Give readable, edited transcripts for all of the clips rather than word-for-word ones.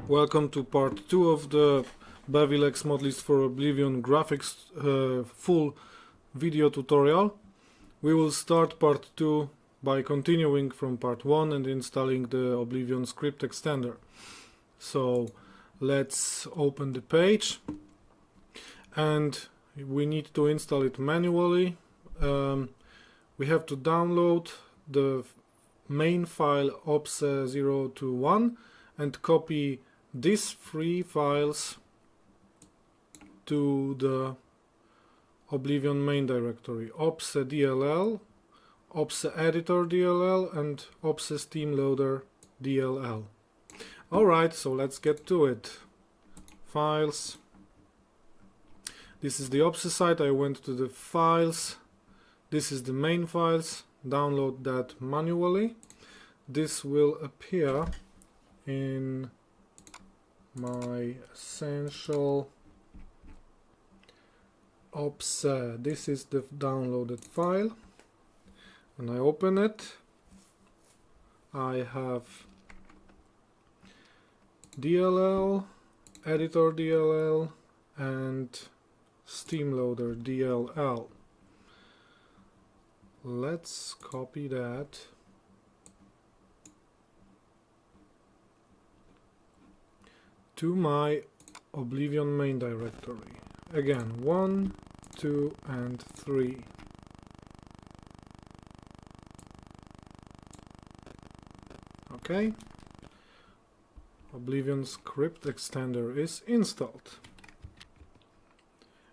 Welcome to part 2 of the Bevilex Modlist for Oblivion graphics full video tutorial. We will start part 2 by continuing from part 1 and installing the Oblivion script extender. So let's open the page, and we need to install it manually. We have to download the main file OBSE021 and copy these three files to the Oblivion main directory: OBSE DLL, OBSE editor DLL, and OBSE Steam Loader DLL. Alright, so let's get to it. Files. This is the OBSE site. I went to the files. This is the main files. Download that manually. This will appear in my essential OBSE. This is the downloaded file. When I open it, I have DLL, editor DLL, and Steam Loader DLL. Let's copy that to my Oblivion main directory. Again, 1, 2, and 3. Okay. Oblivion script extender is installed.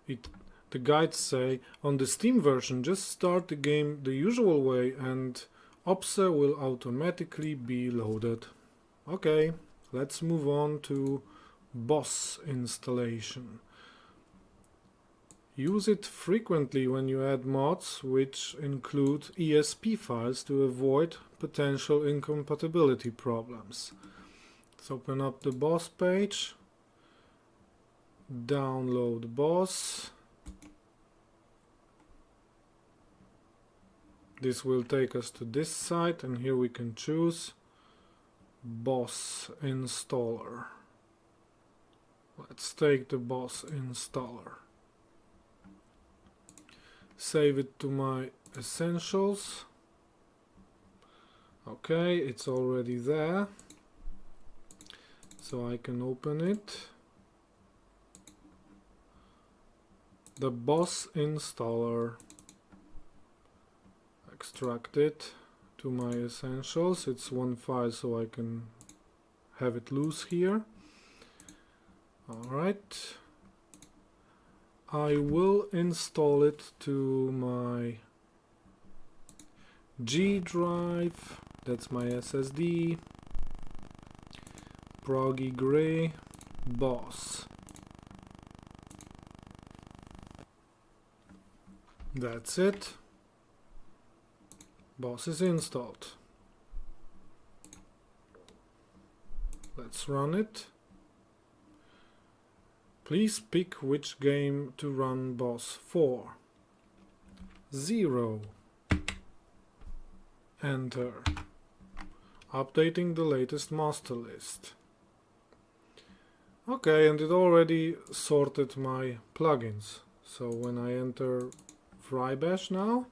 The guides say, on the Steam version, just start the game the usual way and OBSE will automatically be loaded. Okay, let's move on to BOSS installation. Use it frequently when you add mods which include ESP files to avoid potential incompatibility problems. Let's open up the BOSS page, download BOSS. This will take us to this site, and here we can choose BOSS installer. Let's take the BOSS installer. Save it to my essentials. Okay, it's already there, so I can open it. The BOSS installer. Extract it to my essentials. It's one file, so I can have it loose here. Alright. I will install it to my G drive. That's my SSD. Pluggy gray BOSS. That's it. BOSS is installed. Let's run it. Please pick which game to run BOSS for. 0. Enter. Updating the latest master list. Okay, and it already sorted my plugins. So when I enter FryBash now,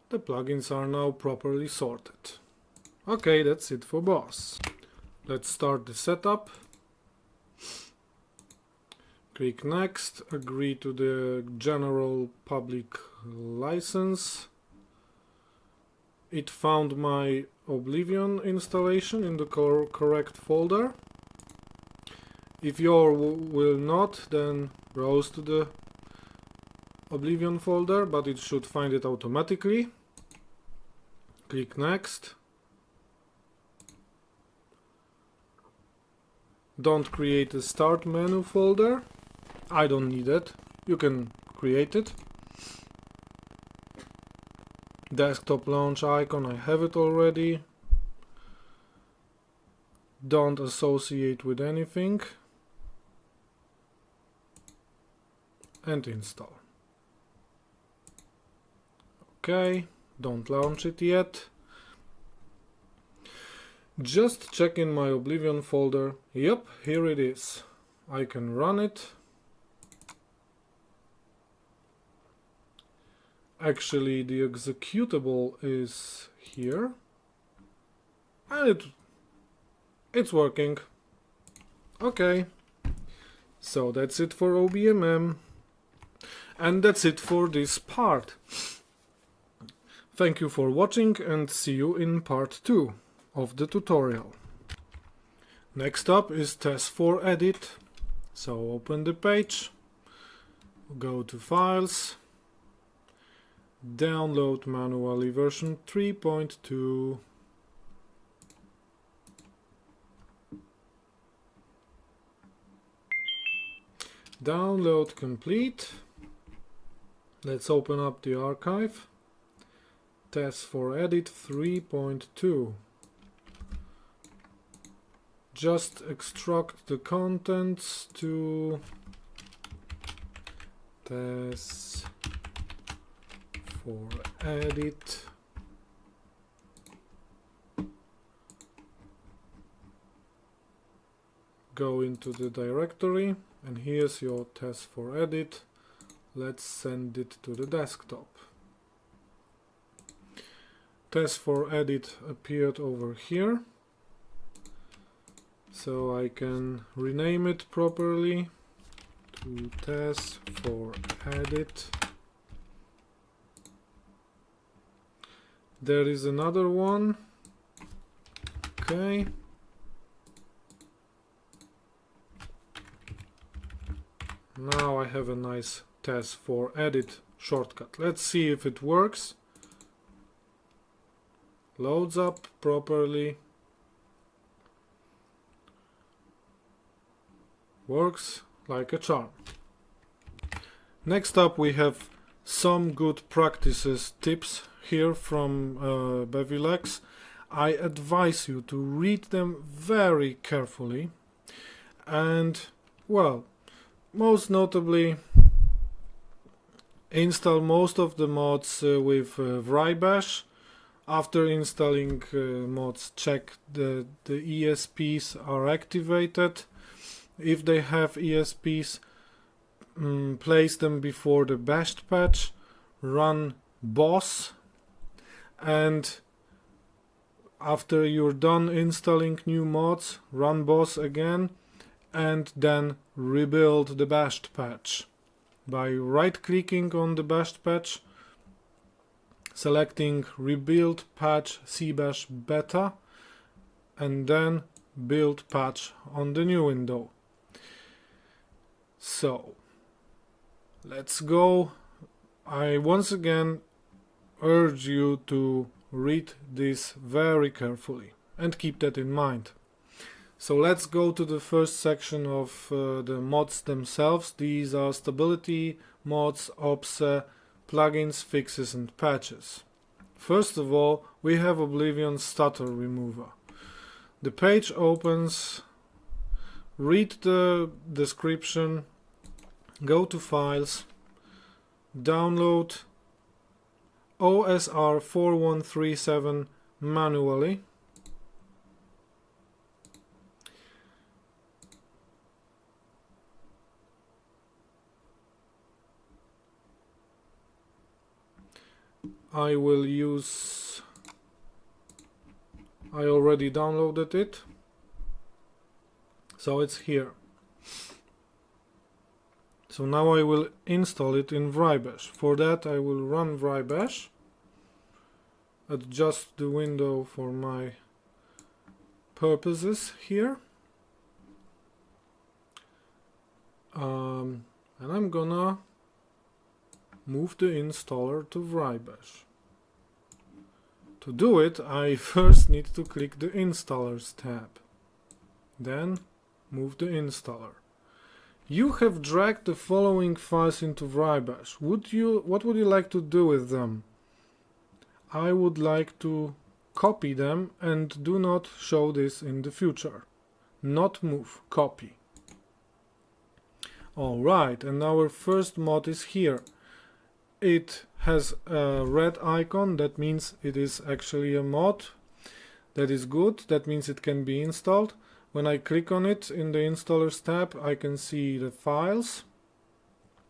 the plugins are now properly sorted. Okay, that's it for BOSS. Let's start the setup. Click Next, agree to the general public license. It found my Oblivion installation in the correct folder. If yours will not, then browse to the Oblivion folder, but it should find it automatically. Click Next. Don't create a start menu folder. I don't need it. You can create it. Desktop launch icon, I have it already. Don't associate with anything. And install. Okay, don't launch it yet. Just check in my Oblivion folder. Yep, here it is. I can run it. Actually, the executable is here. And it's working. Okay. So that's it for OBMM. And that's it for this part. Thank you for watching and see you in part 2 of the tutorial. Next up is test for edit. So open the page, go to files, download manually version 3.2. Download complete. Let's open up the archive. Test for edit 3.2. Just extract the contents to test for edit. Go into the directory and here's your test for edit. Let's send it to the desktop. Test for edit appeared over here. So I can rename it properly to test for edit. There is another one. Okay. Now I have a nice test for edit shortcut. Let's see if it works. Loads up properly. Works like a charm. Next up we have some good practices tips here from Bevilex. I advise you to read them very carefully and, well, most notably install most of the mods with Vrybash. After installing mods, check the ESPs are activated. If they have ESPs, place them before the bashed patch, run boss, and after you're done installing new mods, run boss again, and then rebuild the bashed patch by right-clicking on the bashed patch, selecting rebuild patch cbash beta, and then build patch on the new window. So let's go. I once again urge you to read this very carefully and keep that in mind. So let's go to the first section of the mods themselves. These are stability mods, OBSE, plugins, fixes and patches. First of all, we have Oblivion Stutter Remover. The page opens, read the description, go to files, download OSR 4137 manually. I already downloaded it, so it's here. So now I will install it in Vrybash. For that I will run Vrybash, adjust the window for my purposes here, and I'm gonna move the installer to Vrybash. To do it, I first need to click the Installers tab, then move the installer. You have dragged the following files into Vrybash. What would you like to do with them? I would like to copy them and do not show this in the future. Not move, copy. Alright, and our first mod is here. It has a red icon, that means it is actually a mod. That is good, that means it can be installed. When I click on it in the Installers tab, I can see the files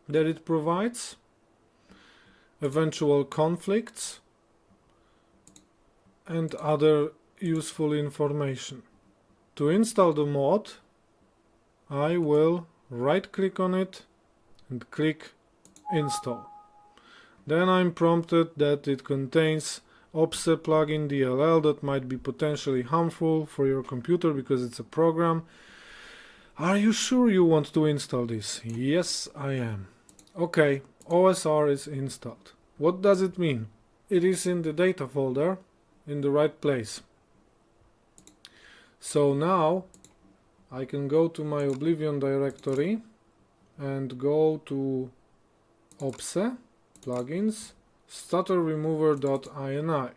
that it provides, eventual conflicts, and other useful information. To install the mod, I will right click on it and click Install. Then I'm prompted that it contains OBSE plugin DLL that might be potentially harmful for your computer because it's a program. Are you sure you want to install this? Yes, I am. Okay, OSR is installed. What does it mean? It is in the data folder in the right place. So now I can go to my Oblivion directory and go to OBSE Plugins, Stutter remover.ini.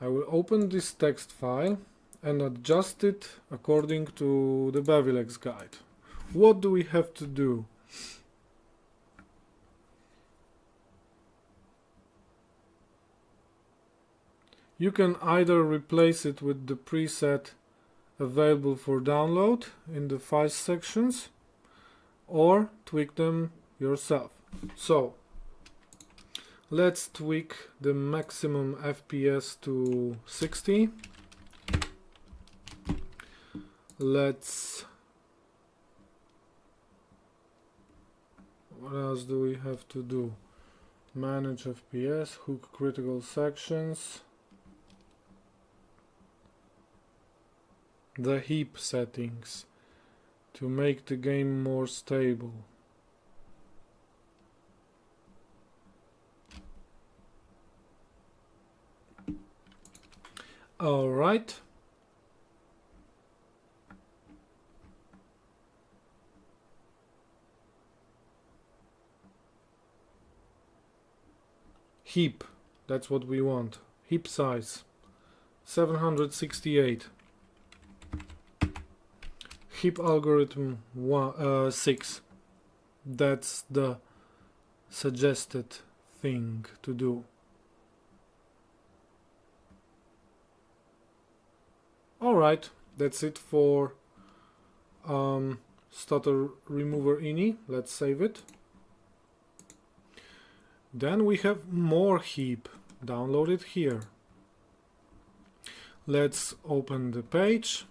I will open this text file and adjust it according to the Bevilex guide. What do we have to do? You can either replace it with the preset available for download in the files sections or tweak them yourself. So let's tweak the maximum FPS to 60. What else do we have to do? Manage FPS, hook critical sections, the heap settings to make the game more stable. All right. Heap, that's what we want. Heap size 768. Heap algorithm 6. That's the suggested thing to do. Alright, that's it for Stutter remover ini. Let's save it. Then we have MoreHeap. Download it here. Let's open the page,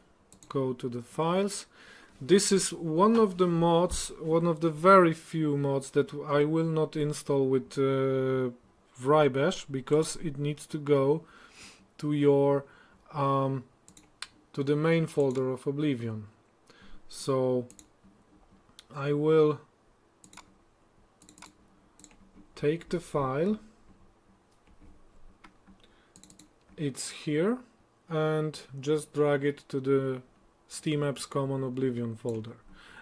go to the files. This is one of the mods, one of the very few mods that I will not install with Vrybash because it needs to go to your to the main folder of Oblivion. So I will take the file, it's here, and just drag it to the Steam Apps Common Oblivion folder.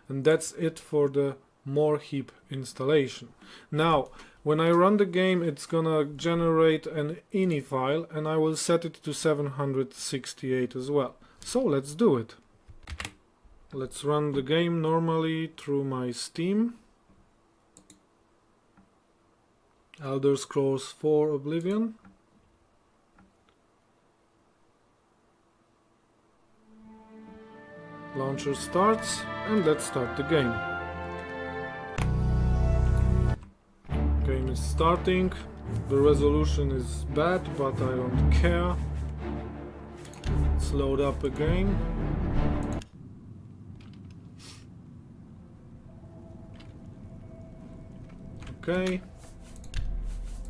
And that's it for the MoreHeap installation. Now, when I run the game, it's gonna generate an ini file, and I will set it to 768 as well. So let's do it. Let's run the game normally through my Steam. Elder Scrolls 4 Oblivion. Launcher starts, and let's start the game. Game is starting. The resolution is bad, but I don't care. Let's load up again. Okay.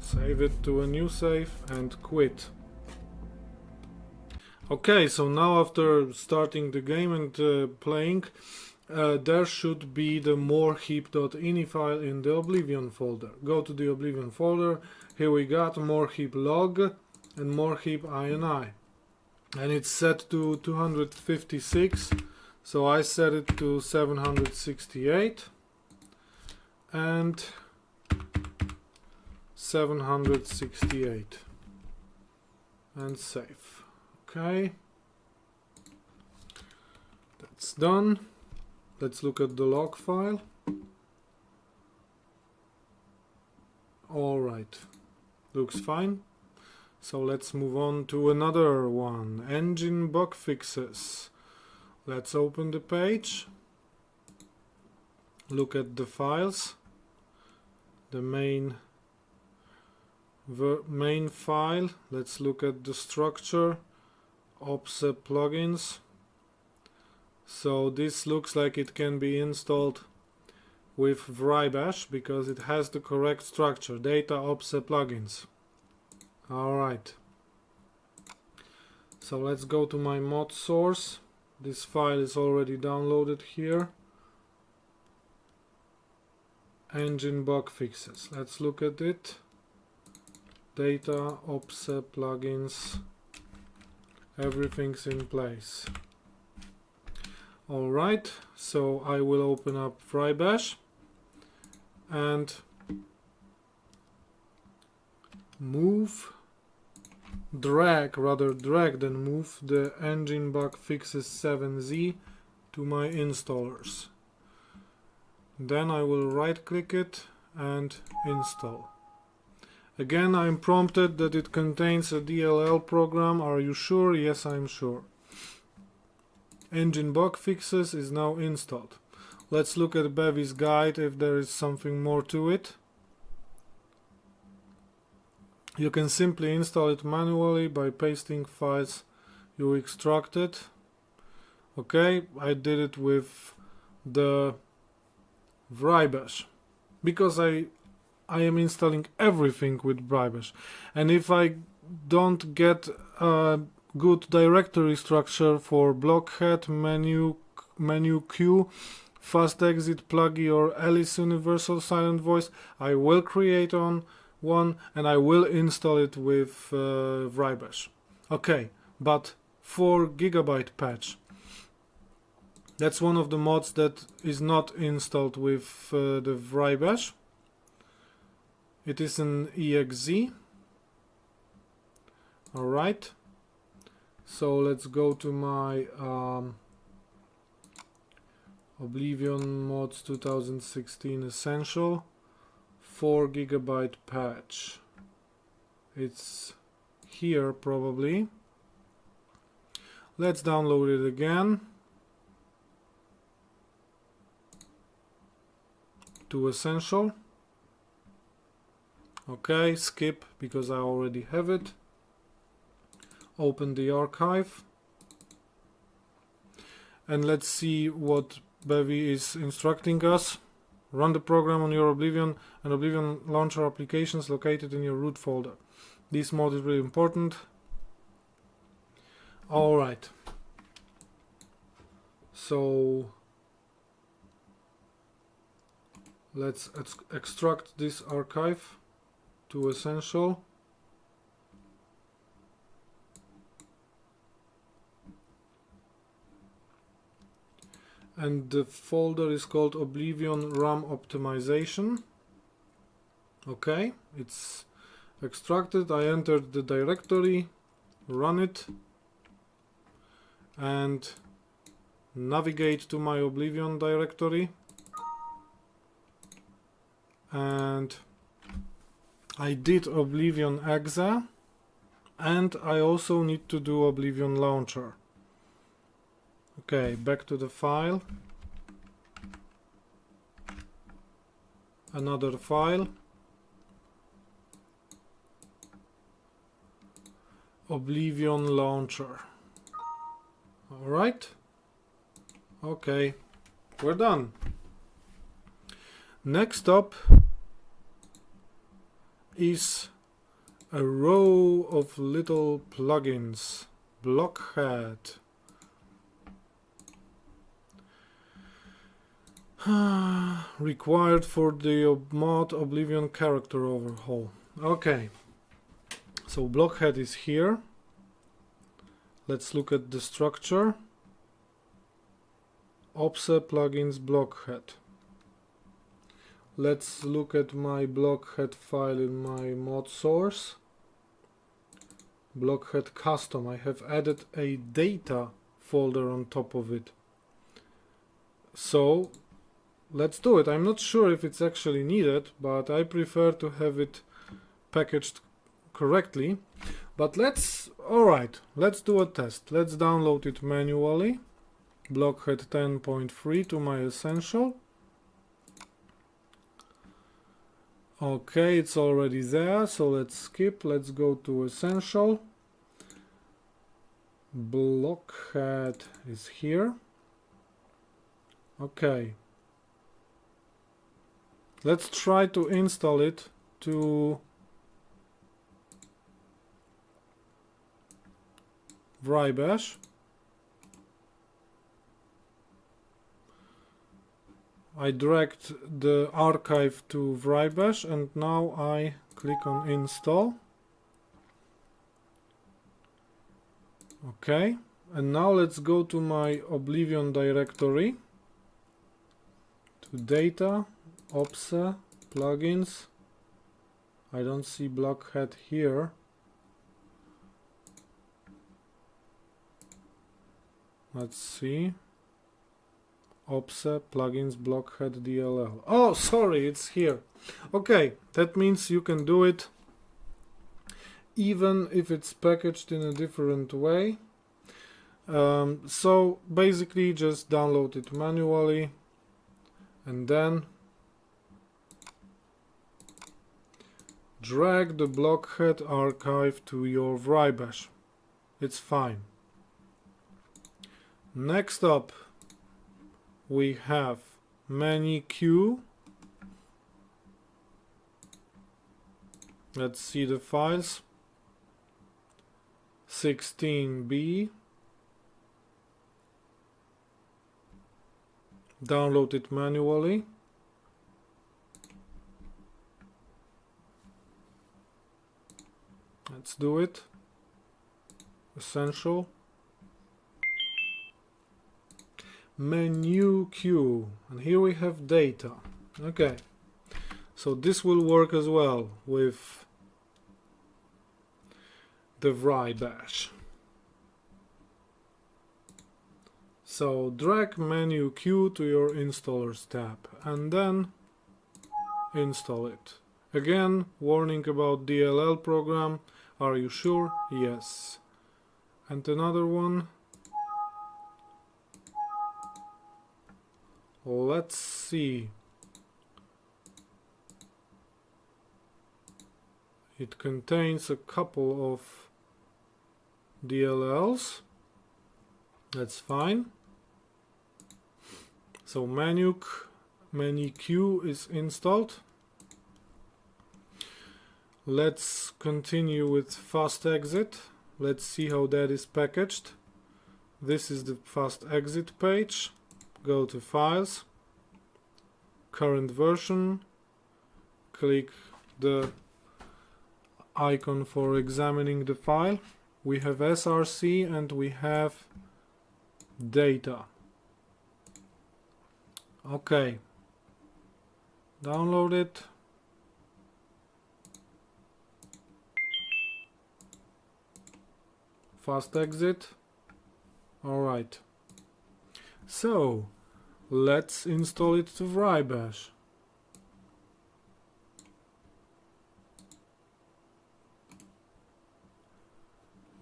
Save it to a new save and quit. Okay, so now after starting the game and playing, there should be the moreheap.ini file in the Oblivion folder. Go to the Oblivion folder. Here we got MoreHeap log and MoreHeap ini. And it's set to 256, so I set it to 768 and 768 and save. Okay, that's done. Let's look at the log file. Alright, looks fine. So let's move on to another one, engine bug fixes. Let's open the page, look at the files, the main file. Let's look at the structure, OBSE Plugins. So this looks like it can be installed with Vrybash because it has the correct structure, Data OBSE Plugins. Alright, so let's go to my mod source. This file is already downloaded here. Engine bug fixes. Let's look at it. Data OBSE Plugins. Everything's in place. Alright, so I will open up Vrybash and drag than move the engine bug fixes 7z to my installers. Then I will right click it and install. Again, I'm prompted that it contains a DLL program. Are you sure? Yes, I'm sure. Engine bug fixes is now installed. Let's look at Bevi's guide if there is something more to it. You can simply install it manually by pasting files you extracted. Okay, I did it with the Vrybash because I am installing everything with Vrybash, and if I don't get a good directory structure for Blockhead, menu queue, fast exit, Pluggy or Alice Universal Silent Voice, I will create one and I will install it with Vrybash. Okay, but 4 GB patch. That's one of the mods that is not installed with the Vrybash. It is an exe. Alright. So let's go to my Oblivion mods 2016 essential 4 GB patch. It's here probably. Let's download it again to essential. Okay, skip because I already have it. Open the archive and let's see what Bevi is instructing us. Run the program on your Oblivion and Oblivion launcher applications located in your root folder. This mod is really important. Alright, so let's extract this archive to essential. And the folder is called Oblivion RAM Optimization. Okay, it's extracted. I entered the directory, run it, and navigate to my Oblivion directory. And I did Oblivion exe, and I also need to do Oblivion launcher. Okay, back to the file. Another file. Oblivion launcher. Alright. Okay, we're done. Next up is a row of little plugins. Blockhead. Required for the mod Oblivion character overhaul. Okay, so Blockhead is here. Let's look at the structure. OBSE Plugins Blockhead. Let's look at my Blockhead file in my mod source. Blockhead custom. I have added a data folder on top of it. So let's do it. I'm not sure if it's actually needed, but I prefer to have it packaged correctly. But alright, let's do a test. Let's download it manually. Blockhead 10.3 to my essential. Okay, it's already there, so let's skip. Let's go to essential. Blockhead is here. Okay. Let's try to install it to Vrybash. I dragged the archive to Vrybash and now I click on install. Okay, and now let's go to my Oblivion directory, to Data OBSE Plugins. I don't see Blockhead here. Let's see. OBSE Plugins Blockhead DLL. Oh, sorry, it's here. Okay, that means you can do it even if it's packaged in a different way. So basically just download it manually and then drag the Blockhead archive to your Vrybash. It's fine. Next up we have ManyQ. Let's see the files. 16b. Download it manually. Let's do it. Essential. ManyQ, and here we have data. Okay, so this will work as well with the Vrybash. So drag ManyQ to your installers tab and then install it. Again, warning about DLL program. Are you sure? Yes. And another one. Let's see. It contains a couple of DLLs. That's fine. So ManyQ is installed. Let's continue with fast exit. Let's see how that is packaged. This is the fast exit page. Go to files, current version, click the icon for examining the file. We have src and we have data. Okay, download it. Fast exit. Alright. So, let's install it to Vrybash.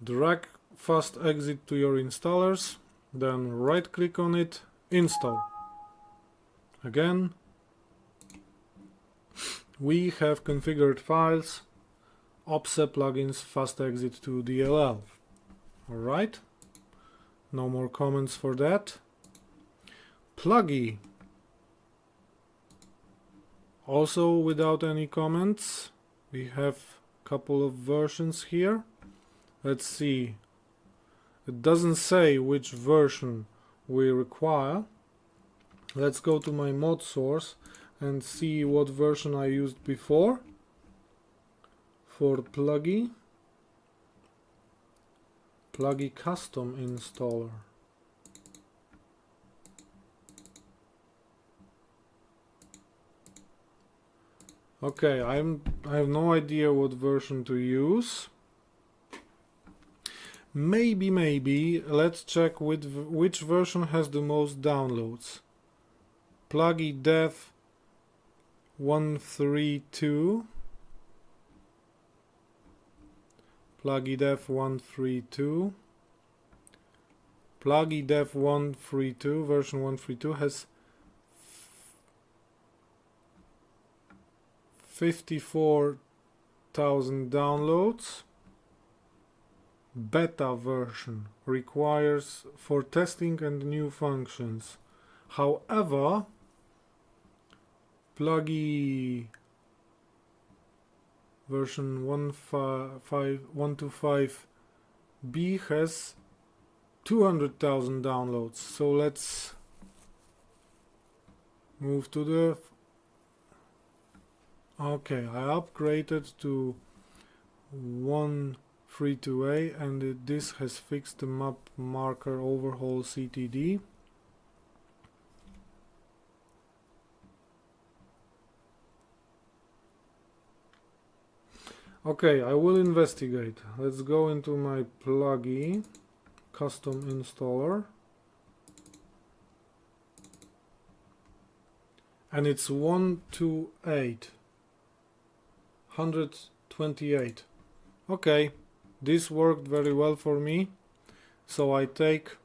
Drag fast exit to your installers, then right click on it, install. Again, we have configured files, OBSE Plugins fast exit to DLL. Alright, no more comments for that. Pluggy, also without any comments. We have a couple of versions here. Let's see. It doesn't say which version we require. Let's go to my mod source and see what version I used before for Pluggy. Pluggy custom installer. Okay, I have no idea what version to use. Maybe let's check which version has the most downloads. Pluggy dev 132, Pluggy dev 132. Pluggy dev 132, version 132 has 54,000 downloads. Beta version requires for testing and new functions. However, Pluggy version 125B has 200,000 downloads. So let's move to the... Okay, I upgraded to 132A and this has fixed the map marker overhaul CTD. Okay, I will investigate. Let's go into my Pluggy custom installer. And it's 128. 128. Okay, this worked very well for me. So I take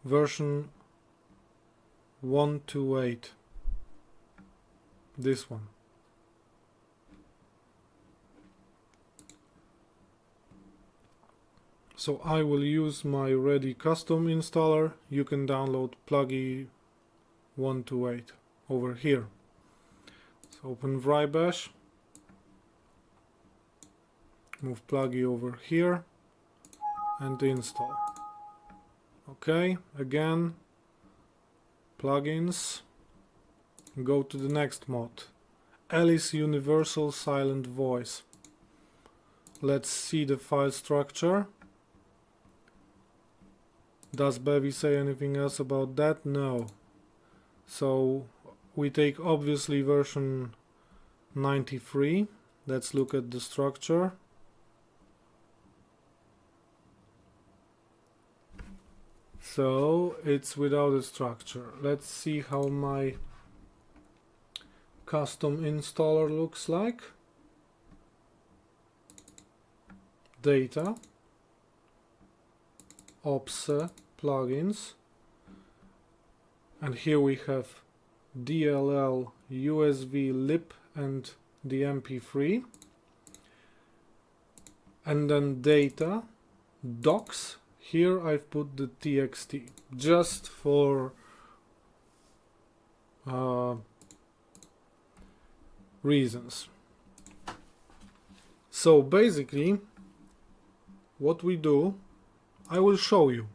version 128. This one. So I will use my ready custom installer. You can download Pluggy 128 over here. So open Vrybash, move Pluggy over here and install. Okay, again, plugins. Go to the next mod, Alice Universal Silent Voice. Let's see the file structure. Does Bevi say anything else about that? No. So we take obviously version 93. Let's look at the structure. So it's without a structure. Let's see how my custom installer looks like. Data OBSE Plugins, and here we have DLL, USB, lib and the MP3, and then data docs. Here I've put the TXT just for reasons. So basically what we do, I will show you.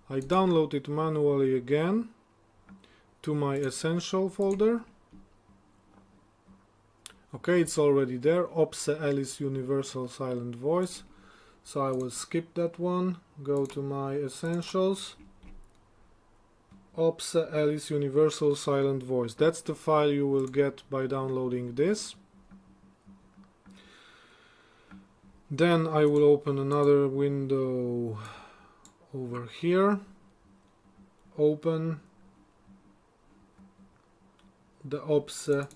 I download it manually again to my essential folder. Okay, it's already there, OBSE Alice Universal Silent Voice. So I will skip that one, go to my essentials, OBSE Alice Universal Silent Voice. That's the file you will get by downloading this. Then I will open another window over here, open the OBSE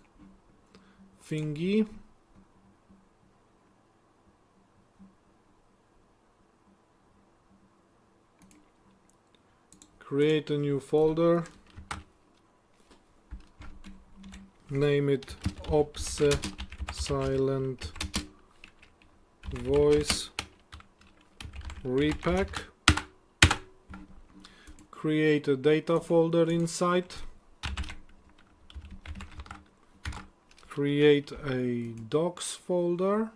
thingy. Create a new folder, name it OBSE Silent Voice Repack. Create a data folder inside. Create a docs folder.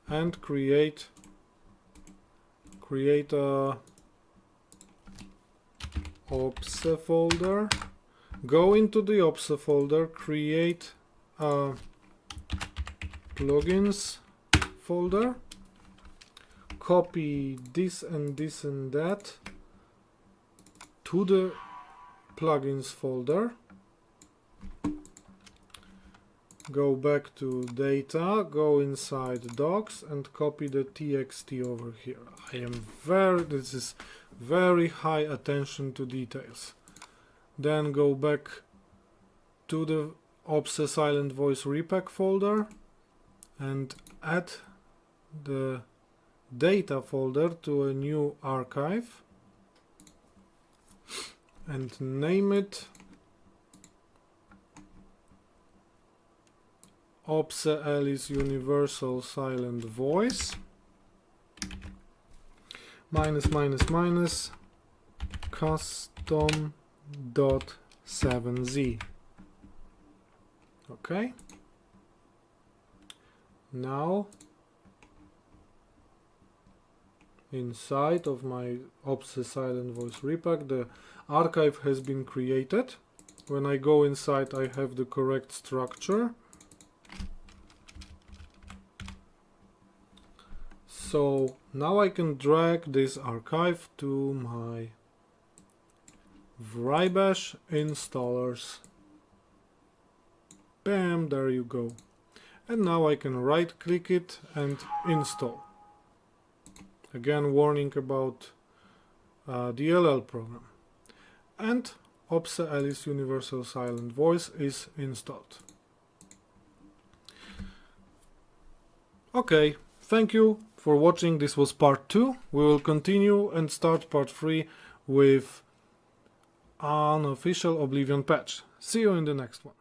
And create a OBSE folder. Go into the OBSE folder, create a plugins folder, copy this and this and that to the plugins folder, go back to data, go inside docs and copy the txt over here. This is very high attention to details. Then go back to the OBSE Silent Voice repack folder and add the data folder to a new archive and name it OBSE Alice Universal Silent Voice ---- custom.7z. Okay. Now inside of my OBSE Silent Voice repack the archive has been created. When I go inside I have the correct structure. So now I can drag this archive to my Vrybash installers. Bam, there you go. And now I can right click it and install. Again, warning about DLL program. And OBSE Alice Universal Silent Voice is installed. Okay, thank you for watching. This was part 2. We will continue and start part 3 with an official Oblivion patch. See you in the next one.